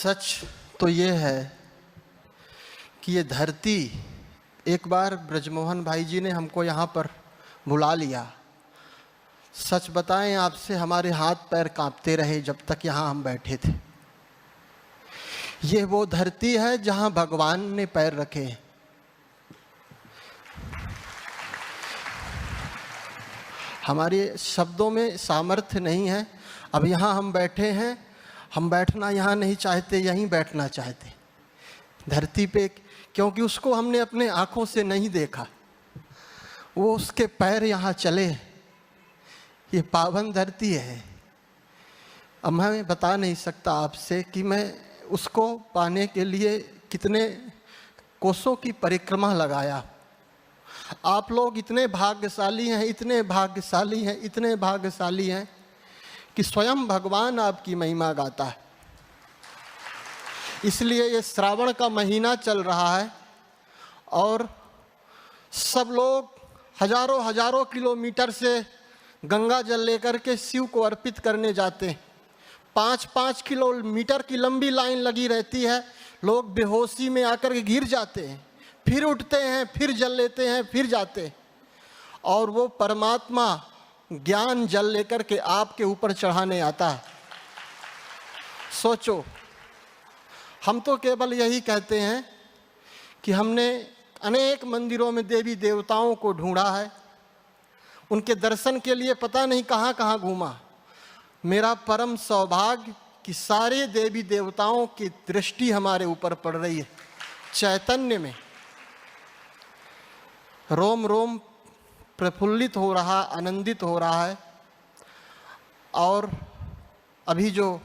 सच तो ये है कि ये धरती, एक बार ब्रजमोहन भाई जी ने हमको यहाँ पर बुला लिया। सच बताएं आपसे, हमारे हाथ पैर कांपते रहे जब तक यहाँ हम बैठे थे। ये वो धरती है जहाँ भगवान ने पैर रखे हैं। हमारे शब्दों में सामर्थ्य नहीं है। अब यहाँ हम बैठे हैं, हम बैठना यहाँ नहीं चाहते, यहीं बैठना चाहते धरती पे, क्योंकि उसको हमने अपने आँखों से नहीं देखा। वो उसके पैर यहाँ चले। ये पावन धरती है। अब मैं बता नहीं सकता आपसे कि मैं उसको पाने के लिए कितने कोसों की परिक्रमा लगाया। आप लोग इतने भाग्यशाली हैं, इतने भाग्यशाली हैं, इतने भाग्यशाली हैं कि स्वयं भगवान आपकी महिमा गाता है। इसलिए ये श्रावण का महीना चल रहा है और सब लोग हजारों हजारों किलोमीटर से गंगा जल लेकर के शिव को अर्पित करने जाते हैं। 5-5 किलोमीटर की लंबी लाइन लगी रहती है। लोग बेहोशी में आकर के गिर जाते हैं, फिर उठते हैं, फिर जल लेते हैं, फिर जाते हैं। और वो परमात्मा ज्ञान जल लेकर के आपके ऊपर चढ़ाने आता है। सोचो, हम तो केवल यही कहते हैं कि हमने अनेक मंदिरों में देवी देवताओं को ढूंढा है, उनके दर्शन के लिए पता नहीं कहाँ कहाँ घूमा। मेरा परम सौभाग्य कि सारे देवी देवताओं की दृष्टि हमारे ऊपर पड़ रही है। चैतन्य में रोम रोम प्रफुल्लित हो रहा, आनंदित हो रहा है। और अभी जो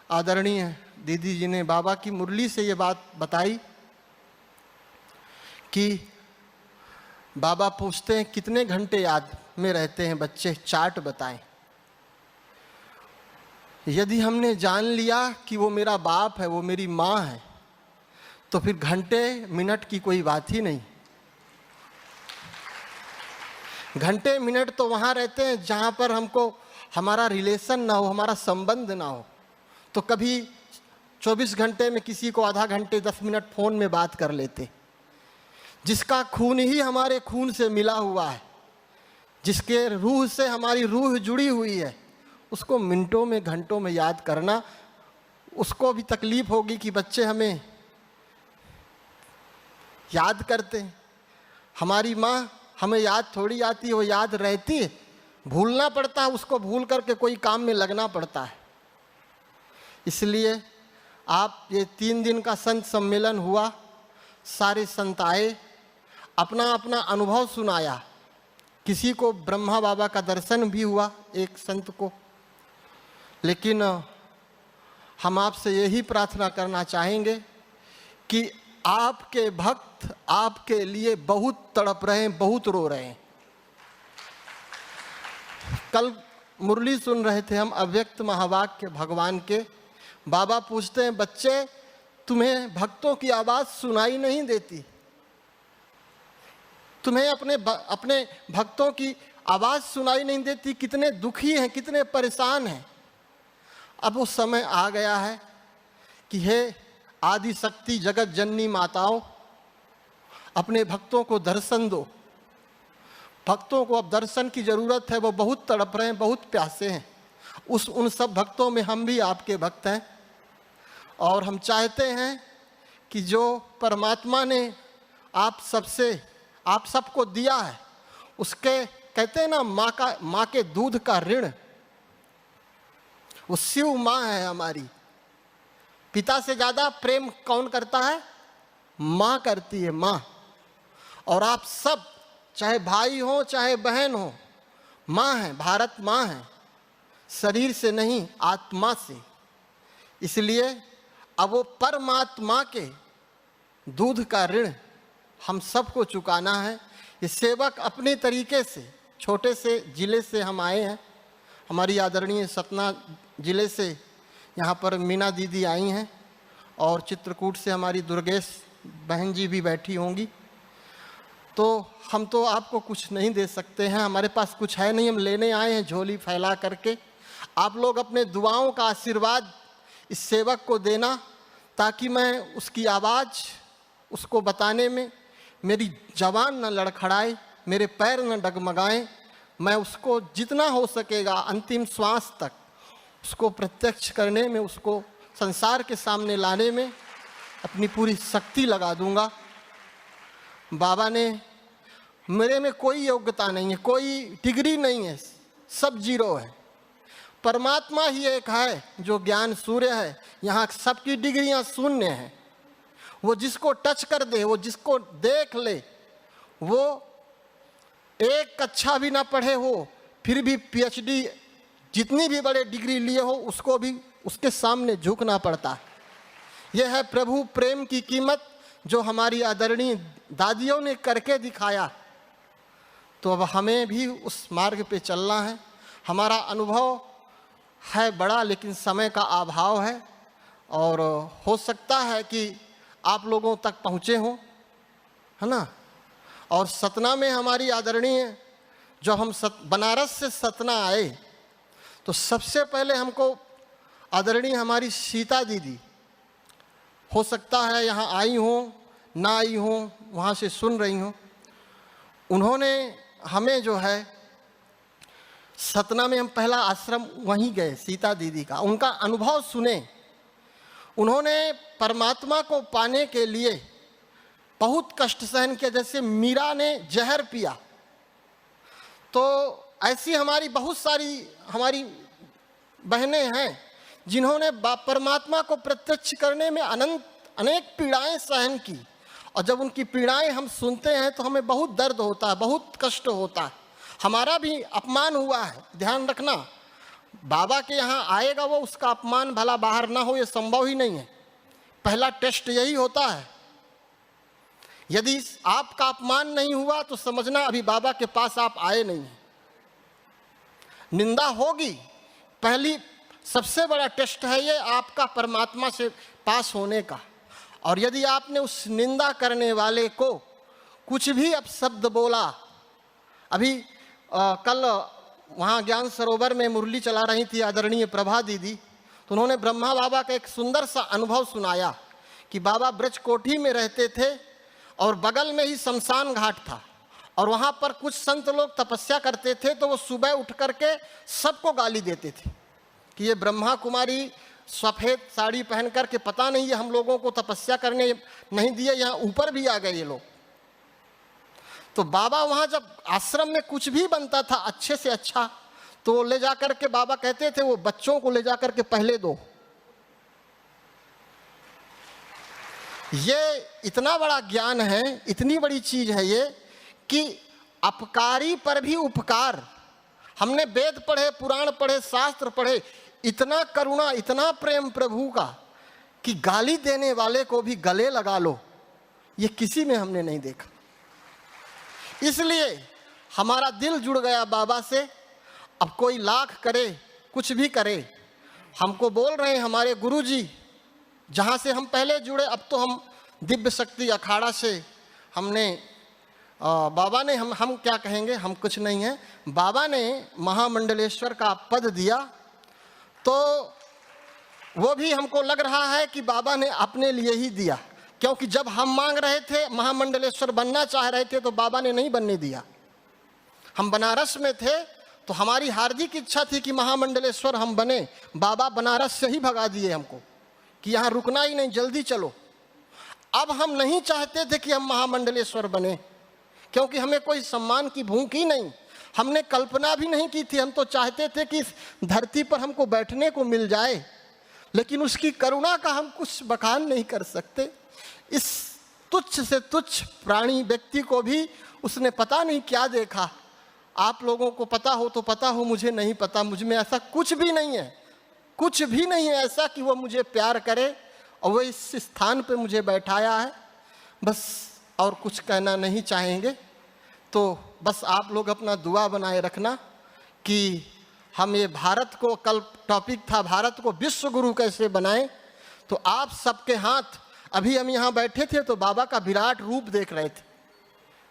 आदरणीय दीदी जी ने बाबा की मुरली से ये बात बताई कि बाबा पूछते हैं कितने घंटे याद में रहते हैं बच्चे, चार्ट बताएं। यदि हमने जान लिया कि वो मेरा बाप है, वो मेरी माँ है, तो फिर घंटे मिनट की कोई बात ही नहीं। घंटे मिनट तो वहाँ रहते हैं जहाँ पर हमको हमारा रिलेशन ना हो, हमारा संबंध ना हो। तो कभी 24 घंटे में किसी को आधा घंटे 10 मिनट फ़ोन में बात कर लेते। जिसका खून ही हमारे खून से मिला हुआ है, जिसके रूह से हमारी रूह जुड़ी हुई है, उसको मिनटों में घंटों में याद करना, उसको भी तकलीफ़ होगी कि बच्चे हमें याद करते हैं। हमारी माँ हमें याद थोड़ी आती है, वो याद रहती है। भूलना पड़ता है, उसको भूल करके कोई काम में लगना पड़ता है। इसलिए आप ये 3 दिन का संत सम्मेलन हुआ, सारे संत आए, अपना अपना अनुभव सुनाया। किसी को ब्रह्मा बाबा का दर्शन भी हुआ, एक संत को। लेकिन हम आपसे यही प्रार्थना करना चाहेंगे कि आपके भक्त आपके लिए बहुत तड़प रहे हैं, बहुत रो रहे हैं। कल मुरली सुन रहे थे हम, अव्यक्त महावाक्य भगवान के। बाबा पूछते हैं, बच्चे तुम्हें भक्तों की आवाज़ सुनाई नहीं देती? तुम्हें अपने भक्तों की आवाज़ सुनाई नहीं देती? कितने दुखी हैं, कितने परेशान हैं। अब वो समय आ गया है कि हे आदि शक्ति जगत जननी माताओं, अपने भक्तों को दर्शन दो। भक्तों को अब दर्शन की ज़रूरत है, वो बहुत तड़प रहे हैं, बहुत प्यासे हैं। उन सब भक्तों में हम भी आपके भक्त हैं। और हम चाहते हैं कि जो परमात्मा ने आप सबको दिया है, उसके कहते हैं ना, माँ के दूध का ऋण, वो शिव माँ है हमारी। पिता से ज़्यादा प्रेम कौन करता है? माँ करती है, माँ। और आप सब, चाहे भाई हो चाहे बहन हो, माँ है, भारत माँ है, शरीर से नहीं आत्मा से। इसलिए अब वो परमात्मा के दूध का ऋण हम सबको चुकाना है। ये सेवक अपने तरीके से, छोटे से ज़िले से हम आए हैं। हमारी आदरणीय सतना ज़िले से यहाँ पर मीना दीदी आई हैं, और चित्रकूट से हमारी दुर्गेश बहन जी भी बैठी होंगी। तो हम तो आपको कुछ नहीं दे सकते हैं, हमारे पास कुछ है नहीं। हम लेने आए हैं झोली फैला करके। आप लोग अपने दुआओं का आशीर्वाद इस सेवक को देना, ताकि मैं उसकी आवाज़ उसको बताने में मेरी ज़बान न लड़खड़ाए, मेरे पैर न डगमगाएं। मैं उसको जितना हो सकेगा अंतिम श्वास तक उसको प्रत्यक्ष करने में, उसको संसार के सामने लाने में अपनी पूरी शक्ति लगा दूंगा। बाबा ने, मेरे में कोई योग्यता नहीं है, कोई डिग्री नहीं है, सब जीरो है। परमात्मा ही एक है जो ज्ञान सूर्य है, यहाँ सबकी डिग्रियां शून्य हैं। वो जिसको टच कर दे, वो जिसको देख ले, वो एक कक्षा भी ना पढ़े हो फिर भी पीएचडी जितनी भी बड़े डिग्री लिए हो उसको भी उसके सामने झुकना पड़ता है। यह है प्रभु प्रेम की कीमत जो हमारी आदरणीय दादियों ने करके दिखाया। तो अब हमें भी उस मार्ग पे चलना है। हमारा अनुभव है बड़ा, लेकिन समय का अभाव है, और हो सकता है कि आप लोगों तक पहुँचे हों, है ना। और सतना में हमारी आदरणीय, जब हम बनारस से सतना आए तो सबसे पहले हमको आदरणीय हमारी सीता दीदी, हो सकता है यहाँ आई हों ना आई हों, वहाँ से सुन रही हों, उन्होंने हमें जो है सतना में हम पहला आश्रम वहीं गए सीता दीदी का, उनका अनुभव सुने। उन्होंने परमात्मा को पाने के लिए बहुत कष्ट सहन किया, जैसे मीरा ने जहर पिया। तो ऐसी हमारी बहुत सारी हमारी बहनें हैं जिन्होंने परमात्मा को प्रत्यक्ष करने में अनेक पीड़ाएं सहन की, और जब उनकी पीड़ाएं हम सुनते हैं तो हमें बहुत दर्द होता है, बहुत कष्ट होता है। हमारा भी अपमान हुआ है, ध्यान रखना। बाबा के यहाँ आएगा वो, उसका अपमान भला बाहर ना हो, ये संभव ही नहीं है। पहला टेस्ट यही होता है। यदि आपका अपमान नहीं हुआ तो समझना अभी बाबा के पास आप आए नहीं हैं। निंदा होगी, पहली सबसे बड़ा टेस्ट है ये आपका परमात्मा से पास होने का। और यदि आपने उस निंदा करने वाले को कुछ भी अपशब्द बोला, अभी कल वहाँ ज्ञान सरोवर में मुरली चला रही थी आदरणीय प्रभा दीदी, तो उन्होंने ब्रह्मा बाबा का एक सुंदर सा अनुभव सुनाया कि बाबा ब्रज कोठी में रहते थे और बगल में ही शमशान घाट था, और वहाँ पर कुछ संत लोग तपस्या करते थे। तो वो सुबह उठ करके सबको गाली देते थे कि ये ब्रह्मा कुमारी सफ़ेद साड़ी पहन करके, पता नहीं ये हम लोगों को तपस्या करने नहीं दिए, यहाँ ऊपर भी आ गए ये लोग। तो बाबा वहाँ जब आश्रम में कुछ भी बनता था अच्छे से अच्छा, तो ले जा कर के बाबा कहते थे वो बच्चों को ले जा कर के पहले दो। ये इतना बड़ा ज्ञान है, इतनी बड़ी चीज है ये, कि अपकारी पर भी उपकार। हमने वेद पढ़े, पुराण पढ़े, शास्त्र पढ़े, इतना करुणा, इतना प्रेम प्रभु का कि गाली देने वाले को भी गले लगा लो, ये किसी में हमने नहीं देखा। इसलिए हमारा दिल जुड़ गया बाबा से। अब कोई लाख करे, कुछ भी करे, हमको बोल रहे हैं हमारे गुरुजी, जहाँ से हम पहले जुड़े, अब तो हम दिव्य शक्ति अखाड़ा से हमने बाबा ने हम क्या कहेंगे, हम कुछ नहीं है, बाबा ने महामंडलेश्वर का पद दिया। तो वो भी हमको लग रहा है कि बाबा ने अपने लिए ही दिया, क्योंकि जब हम मांग रहे थे, महामंडलेश्वर बनना चाह रहे थे, तो बाबा ने नहीं बनने दिया। हम बनारस में थे तो हमारी हार्दिक इच्छा थी कि महामंडलेश्वर हम बने, बाबा बनारस से ही भगा दिए हमको कि यहाँ रुकना ही नहीं, जल्दी चलो। अब हम नहीं चाहते थे कि हम महामंडलेश्वर बने, क्योंकि हमें कोई सम्मान की भूख ही नहीं, हमने कल्पना भी नहीं की थी। हम तो चाहते थे कि इस धरती पर हमको बैठने को मिल जाए, लेकिन उसकी करुणा का हम कुछ बखान नहीं कर सकते। इस तुच्छ से तुच्छ प्राणी व्यक्ति को भी उसने पता नहीं क्या देखा। आप लोगों को पता हो तो पता हो, मुझे नहीं पता। मुझ में ऐसा कुछ भी नहीं है, कुछ भी नहीं है ऐसा कि वो मुझे प्यार करे और वो इस स्थान पे मुझे बैठाया है। बस और कुछ कहना नहीं चाहेंगे। तो बस आप लोग अपना दुआ बनाए रखना कि हम ये भारत को, कल टॉपिक था भारत को विश्व गुरु कैसे बनाएं, तो आप सबके हाथ, अभी हम यहाँ बैठे थे तो बाबा का विराट रूप देख रहे थे।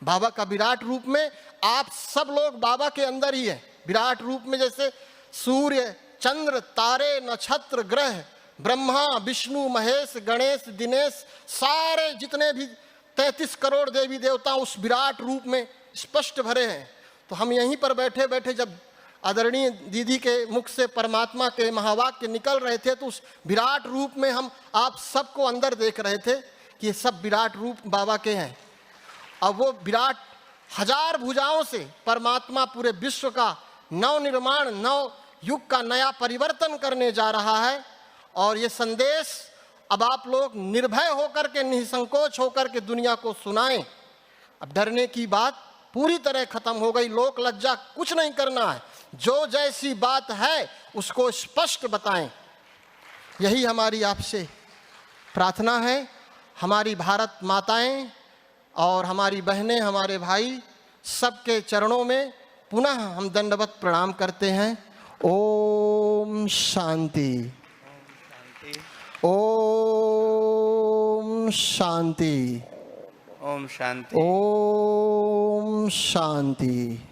बाबा का विराट रूप में आप सब लोग बाबा के अंदर ही है। विराट रूप में जैसे सूर्य, चंद्र, तारे, नक्षत्र, ग्रह ब्रह्मा विष्णु महेश गणेश दिनेश सारे जितने भी 33 करोड़ देवी देवता उस विराट रूप में स्पष्ट भरे हैं। तो हम यहीं पर बैठे बैठे जब आदरणीय दीदी के मुख से परमात्मा के महावाक्य निकल रहे थे तो उस विराट रूप में हम आप सबको अंदर देख रहे थे कि ये सब विराट रूप बाबा के हैं। अब वो विराट हजार भुजाओं से परमात्मा पूरे विश्व का नव निर्माण नव युग का नया परिवर्तन करने जा रहा है। और ये संदेश अब आप लोग निर्भय होकर के निसंकोच होकर के दुनिया को सुनाएं। अब डरने की बात पूरी तरह खत्म हो गई, लोक लज्जा कुछ नहीं करना है, जो जैसी बात है उसको स्पष्ट बताएं। यही हमारी आपसे प्रार्थना है। हमारी भारत माताएं और हमारी बहनें हमारे भाई सबके चरणों में पुनः हम दंडवत प्रणाम करते हैं। ओम शांति, ओम शांति, ओम शांति, ओम शांति।